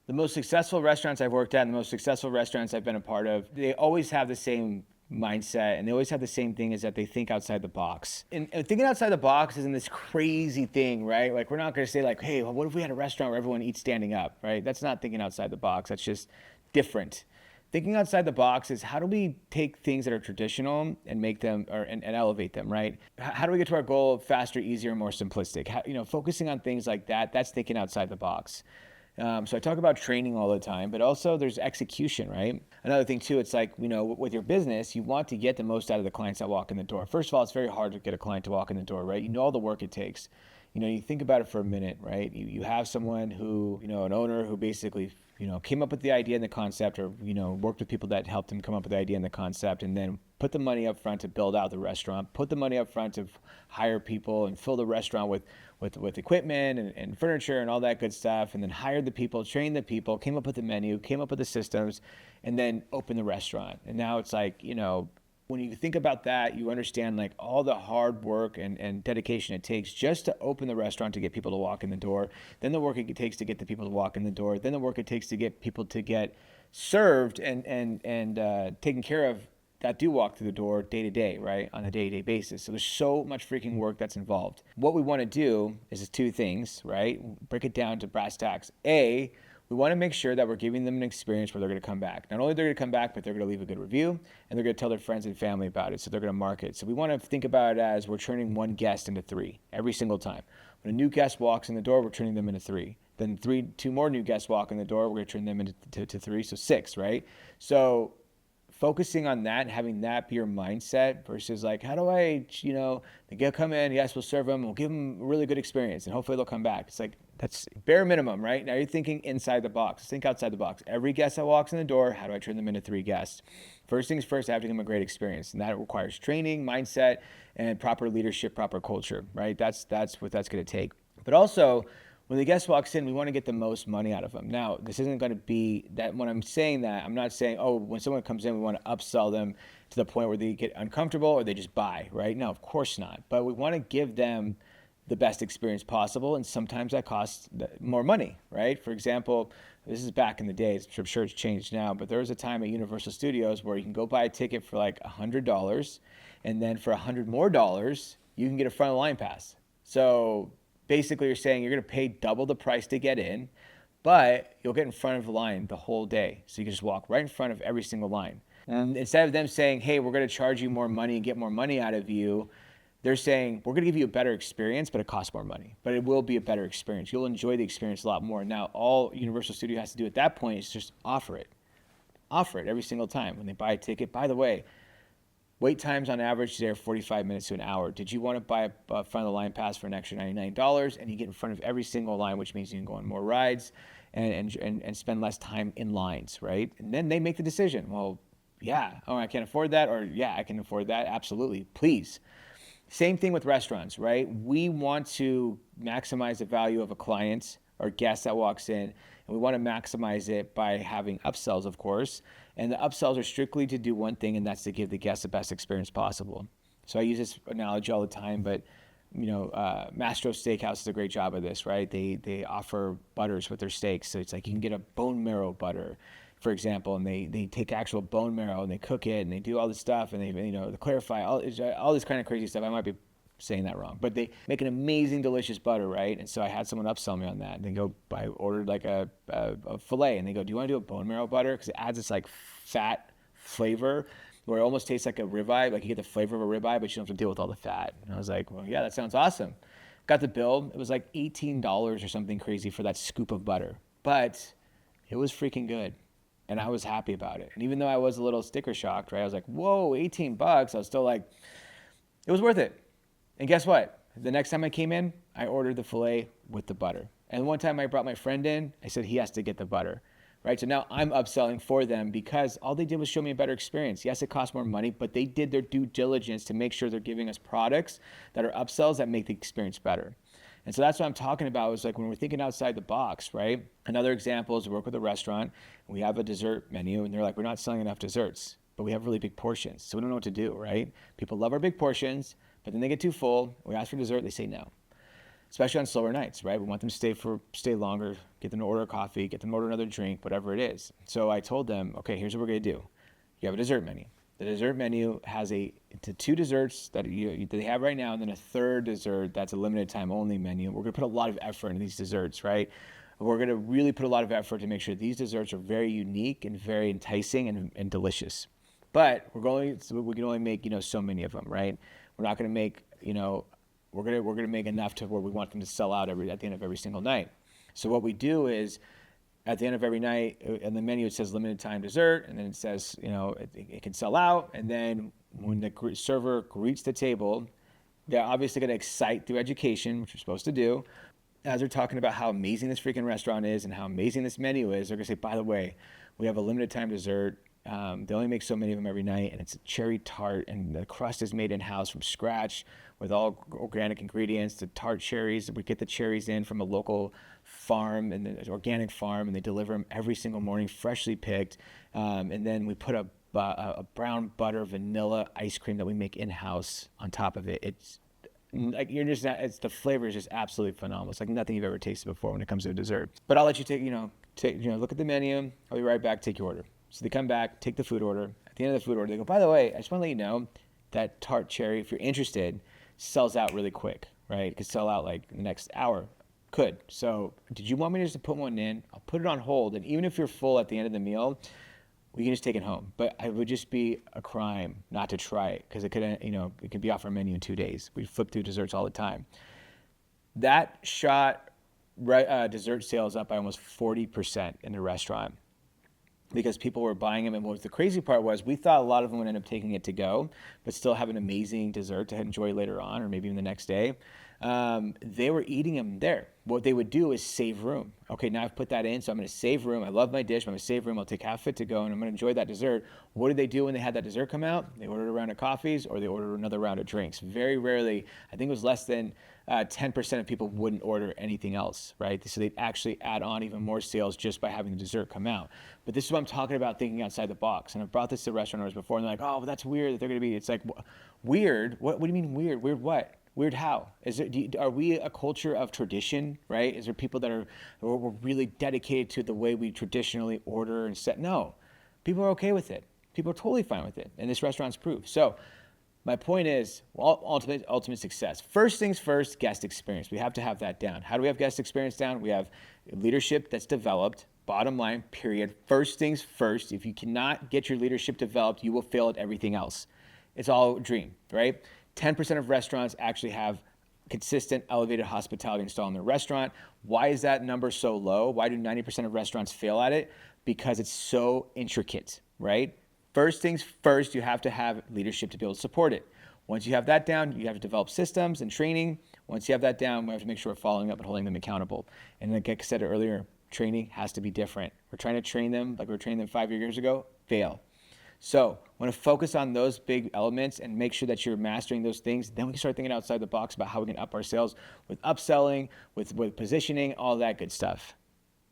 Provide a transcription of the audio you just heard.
The most successful restaurants I've worked at and the most successful restaurants I've been a part of, they always have the same mindset and they always have the same thing is that they think outside the box. And thinking outside the box isn't this crazy thing, right? Like we're not going to say like, hey, well, what if we had a restaurant where everyone eats standing up, right? That's not thinking outside the box. That's just different. Thinking outside the box is how do we take things that are traditional and make them and elevate them, right? How do we get to our goal faster, easier, more simplistic? Focusing on things like that, that's thinking outside the box. So I talk about training all the time, but also there's execution, right? Another thing too, it's like, with your business, you want to get the most out of the clients that walk in the door. First of all, it's very hard to get a client to walk in the door, right? You know all the work it takes. You think about it for a minute, right? You have someone who, an owner who basically, came up with the idea and the concept or, worked with people that helped him come up with the idea and the concept and then put the money up front to build out the restaurant, put the money up front to hire people and fill the restaurant with equipment and furniture and all that good stuff, and then hired the people, trained the people, came up with the menu, came up with the systems, and then opened the restaurant. And now it's like, when you think about that, you understand like all the hard work and dedication it takes just to open the restaurant to get people to walk in the door, then the work it takes to get the people to walk in the door, then the work it takes to get people to get served and taken care of that do walk through the door day to day, right? On a day-to-day basis. So there's so much freaking work that's involved. What we want to do is two things, right? Break it down to brass tacks. A, we want to make sure that we're giving them an experience where they're going to come back. Not only they're going to come back, but they're going to leave a good review and they're going to tell their friends and family about it. So they're going to market. So we want to think about it as we're turning one guest into three every single time. When a new guest walks in the door, we're turning them into three. Then two more new guests walk in the door, we're going to turn them into three. So six, right? So focusing on that and having that be your mindset versus like, how do I, they come in, yes, we'll serve them, we'll give them a really good experience and hopefully they'll come back. It's like, that's bare minimum, right? Now you're thinking inside the box. Think outside the box. Every guest that walks in the door, how do I turn them into three guests? First things first, I have to give them a great experience. And that requires training, mindset, and proper leadership, proper culture, right? That's what that's going to take. But also, when the guest walks in, we want to get the most money out of them. Now, this isn't going to be that when I'm saying that, I'm not saying, oh, when someone comes in, we want to upsell them to the point where they get uncomfortable or they just buy, right? No, of course not. But we want to give them the best experience possible. And sometimes that costs more money, right? For example, this is back in the days, I'm sure it's changed now, but there was a time at Universal Studios where you can go buy a ticket for like $100 and then for $100 more, you can get a front of the line pass. So basically you're saying you're going to pay double the price to get in, but you'll get in front of the line the whole day. So you can just walk right in front of every single line. And instead of them saying, hey, we're going to charge you more money and get more money out of you, they're saying, we're going to give you a better experience, but it costs more money. But it will be a better experience. You'll enjoy the experience a lot more. Now, all Universal Studio has to do at that point is just offer it. Offer it every single time when they buy a ticket. By the way, wait times on average today are 45 minutes to an hour. Did you want to buy a front of the line pass for an extra $99 and you get in front of every single line, which means you can go on more rides and spend less time in lines, right? And then they make the decision. Well, yeah, oh, I can't afford that, or yeah, I can afford that. Absolutely, please. Same thing with restaurants, right? We want to maximize the value of a client or guest that walks in, and we want to maximize it by having upsells, of course. And the upsells are strictly to do one thing, and that's to give the guest the best experience possible. So I use this analogy all the time, but Mastro Steakhouse does a great job of this, right? They offer butters with their steaks. So it's like you can get a bone marrow butter, for example, and they take actual bone marrow and they cook it and they do all this stuff and they clarify all this kind of crazy stuff. I might be saying that wrong, but they make an amazing, delicious butter, right? And so I had someone upsell me on that. And they go, I ordered like a fillet, and they go, do you want to do a bone marrow butter? Because it adds this like fat flavor where it almost tastes like a ribeye, like you get the flavor of a ribeye, but you don't have to deal with all the fat. And I was like, well, yeah, that sounds awesome. Got the bill. It was like $18 or something crazy for that scoop of butter, but it was freaking good. And I was happy about it. And even though I was a little sticker shocked, right? I was like, whoa, $18. I was still like, it was worth it. And guess what? The next time I came in, I ordered the filet with the butter. And one time I brought my friend in, I said he has to get the butter, right? So now I'm upselling for them because all they did was show me a better experience. Yes, it costs more money, but they did their due diligence to make sure they're giving us products that are upsells that make the experience better. And so that's what I'm talking about is like when we're thinking outside the box, right? Another example is we work with a restaurant, and we have a dessert menu, and they're like, we're not selling enough desserts, but we have really big portions. So we don't know what to do, right? People love our big portions, but then they get too full. We ask for dessert, they say no. especially on slower nights, right? We want them to stay longer, get them to order a coffee, get them to order another drink, whatever it is. So I told them, okay, here's what we're gonna do. You have a dessert menu. The dessert menu has two desserts that they have right now, and then a third dessert that's a limited time only menu. We're gonna put a lot of effort into these desserts, right? We're gonna really put a lot of effort to make sure these desserts are very unique and very enticing and delicious. But we can only make so many of them, right? We're not gonna make we're gonna make enough to where we want them to sell out at the end of every single night. So what we do is, at the end of every night, in the menu it says limited time dessert, and then it says it can sell out. And then when the server greets the table, they're obviously going to excite through education, which we're supposed to do. As they're talking about how amazing this freaking restaurant is and how amazing this menu is, they're going to say, by the way, we have a limited time dessert. They only make so many of them every night, and it's a cherry tart, and the crust is made in-house from scratch with all organic ingredients, the tart cherries. We get the cherries in from a local farm, and an organic farm, and they deliver them every single morning, freshly picked. And then we put a brown butter vanilla ice cream that we make in-house on top of it. It's like the flavor is just absolutely phenomenal. It's like nothing you've ever tasted before when it comes to a dessert. But I'll let you look at the menu. I'll be right back. Take your order. So they come back, take the food order. At the end of the food order, they go, by the way, I just want to let you know that tart cherry, if you're interested, sells out really quick, right? It could sell out like the next hour. Could. So did you want me just to put one in? I'll put it on hold. And even if you're full at the end of the meal, we can just take it home. But it would just be a crime not to try it, because it could be off our menu in 2 days. We flip through desserts all the time. That shot dessert sales up by almost 40% in the restaurant, because people were buying them. And what the crazy part was, we thought a lot of them would end up taking it to go, but still have an amazing dessert to enjoy later on, or maybe even the next day. They were eating them there. What they would do is save room. Okay, now I've put that in, so I'm going to save room. I love my dish, but I'm going to save room. I'll take half of it to go, and I'm going to enjoy that dessert. What did they do when they had that dessert come out? They ordered a round of coffees, or they ordered another round of drinks. Very rarely, I think it was less than 10% of people wouldn't order anything else, right? So they'd actually add on even more sales just by having the dessert come out. But this is what I'm talking about, thinking outside the box. And I've brought this to restaurant owners before, and they're like, oh, well, that's weird that they're going to be. It's like, weird? What do you mean weird? Weird what? Weird how? Are we a culture of tradition, right? Is there people that are really dedicated to the way we traditionally order and set? No, people are okay with it. People are totally fine with it, and this restaurant's proof. So my point is, ultimate success. First things first, guest experience. We have to have that down. How do we have guest experience down? We have leadership that's developed. Bottom line, period. First things first. If you cannot get your leadership developed, you will fail at everything else. It's all a dream, right? 10% of restaurants actually have consistent elevated hospitality installed in their restaurant. Why is that number so low? Why do 90% of restaurants fail at it? Because it's so intricate, right? First things first, you have to have leadership to be able to support it. Once you have that down, you have to develop systems and training. Once you have that down, we have to make sure we're following up and holding them accountable. And like I said earlier, training has to be different. We're trying to train them like we were training them 5 years ago, fail. So I want to focus on those big elements and make sure that you're mastering those things. Then we can start thinking outside the box about how we can up our sales with upselling, with positioning, all that good stuff.